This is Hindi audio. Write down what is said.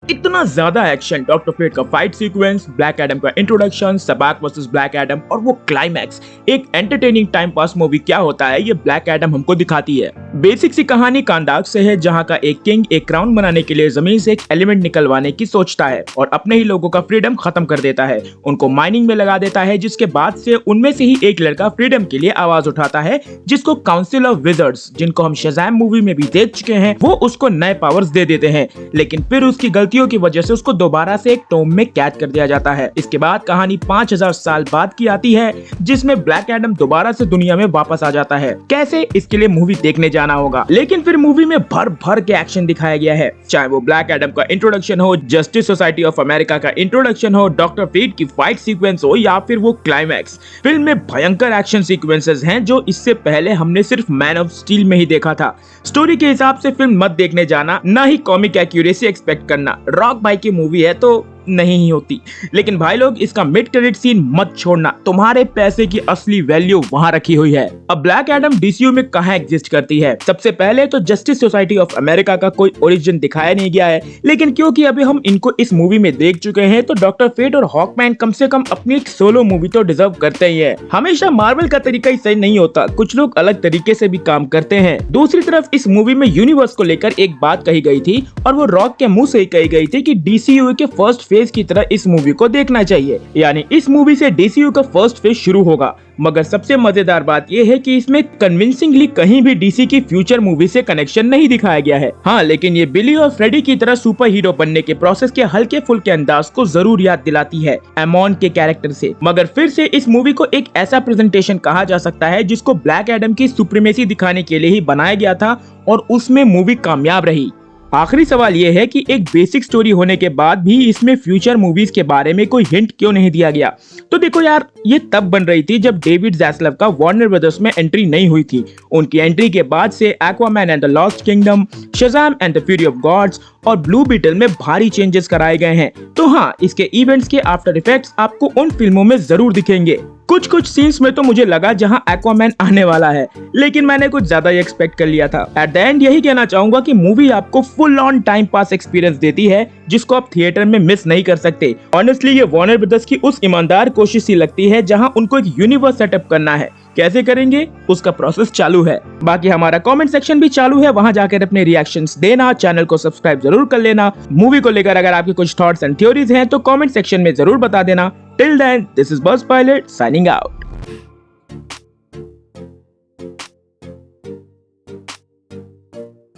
इतना ज्यादा एक्शन, डॉक्टर फेट का फाइट सीक्वेंस, ब्लैक एडम का इंट्रोडक्शन, सबैक वर्सेस ब्लैक एडम और वो क्लाइमैक्स, एक एंटरटेनिंग टाइम पास मूवी क्या होता है ये ब्लैक एडम हमको दिखाती है। बेसिक सी कहानी का अंदाज से है, जहाँ का एक किंग एक क्राउन बनाने के लिए जमीन से एक एलिमेंट निकलवाने की सोचता है और अपने ही लोगों का फ्रीडम खत्म कर देता है, उनको माइनिंग में लगा देता है, जिसके बाद से उनमें से ही एक लड़का फ्रीडम के लिए आवाज उठाता है, जिसको काउंसिल ऑफ विजर्ड्स, जिनको हम शज़ैम मूवी में भी देख चुके हैं, वो उसको नए पावर्स दे देते हैं। लेकिन फिर उसकी गलतियों की वजह से उसको दोबारा से एक टोम में कैद कर दिया जाता है। इसके बाद कहानी 5000 साल बाद की आती है, जिसमें ब्लैक एडम दोबारा से दुनिया में वापस आ जाता है। कैसे, इसके लिए मूवी देखने जाना होगा। लेकिन फिर मूवी में भर भर के एक्शन दिखाया गया है, चाहे वो ब्लैक एडम का इंट्रोडक्शन हो, जस्टिस सोसाइटी ऑफ अमेरिका का इंट्रोडक्शन हो, डॉक्टर फेट की फाइट सीक्वेंस हो या फिर वो क्लाइमैक्स। फिल्म में भयंकर एक्शन सीक्वेंसेस हैं जो इससे पहले हमने सिर्फ मैन ऑफ स्टील में ही देखा था। स्टोरी के हिसाब से फिल्म मत देखने जाना, ना ही कॉमिक एक्यूरेसी एक्सपेक्ट करना। रॉक भाई की मूवी है तो नहीं ही होती। लेकिन भाई लोग, इसका मिड क्रेडिट सीन मत छोड़ना, तुम्हारे पैसे की असली वैल्यू वहां रखी हुई है। अब ब्लैक एडम डीसीयू में कहां एग्जिस्ट करती है? सबसे पहले तो जस्टिस सोसाइटी ऑफ अमेरिका का कोई ओरिजिन दिखाया नहीं गया है, लेकिन क्योंकि अभी हम इनको इस मूवी में देख चुके हैं तो डॉक्टर फेट और हॉकमैन कम से कम अपनी एक सोलो मूवी तो डिजर्व करते ही है। हमेशा मार्वल का तरीका ही सही नहीं होता, कुछ लोग अलग तरीके से भी काम करते हैं। दूसरी तरफ इस मूवी में यूनिवर्स को लेकर एक बात कही गई थी और वो रॉक के मुंह से ही कही गई थी कि डीसीयू के फर्स्ट फेज की तरह इस मूवी को देखना चाहिए, यानी इस मूवी से डीसीयू का फर्स्ट फेज शुरू होगा। मगर सबसे मजेदार बात यह है कि इसमें कन्विंसिंगली कहीं भी डीसी की फ्यूचर मूवी से कनेक्शन नहीं दिखाया गया है। हाँ, लेकिन ये बिली और फ्रेडी की तरह सुपर हीरो बनने के प्रोसेस के हल्के फुल्के अंदाज को जरूर याद दिलाती है एमॉन के कैरेक्टर से। मगर फिर से इस मूवी को एक ऐसा प्रेजेंटेशन कहा जा सकता है जिसको ब्लैक एडम की सुप्रीमेसी दिखाने के लिए ही बनाया गया था और उसमें मूवी कामयाब रही। आखिरी सवाल ये है कि एक बेसिक स्टोरी होने के बाद भी इसमें फ्यूचर मूवीज के बारे में कोई हिंट क्यों नहीं दिया गया? तो देखो यार, ये तब बन रही थी जब डेविड ज़ैस्लव का वार्नर ब्रदर्स में एंट्री नहीं हुई थी। उनकी एंट्री के बाद से Aquaman and the Lost Kingdom, Shazam and the Fury of Gods और ब्लू बीटल में भारी चेंजेस कराए गए हैं। तो हाँ, इसके इवेंट्स के आफ्टर इफेक्ट्स आपको उन फिल्मों में जरूर दिखेंगे। कुछ सीन्स में तो मुझे लगा जहां एक्वामैन आने वाला है, लेकिन मैंने कुछ ज्यादा ही एक्सपेक्ट कर लिया था। एट द एंड यही कहना चाहूंगा कि मूवी आपको full on time pass experience देती है, जिसको आप थिएटर में मिस नहीं कर सकते। ऑनेस्टली ये वार्नर ब्रदर्स की उस ईमानदार कोशिश सी लगती है जहां उनको एक यूनिवर्स सेटअप करना है। कैसे करेंगे, उसका प्रोसेस चालू है। बाकी हमारा कमेंट सेक्शन भी चालू है, वहां जाकर अपने रिएक्शंस देना, चैनल को सब्सक्राइब जरूर कर लेना। मूवी को लेकर अगर आपके कुछ थॉट्स एंड थ्योरीज हैं तो कमेंट सेक्शन में जरूर बता देना। Till then, this is Buzz Pilot signing out.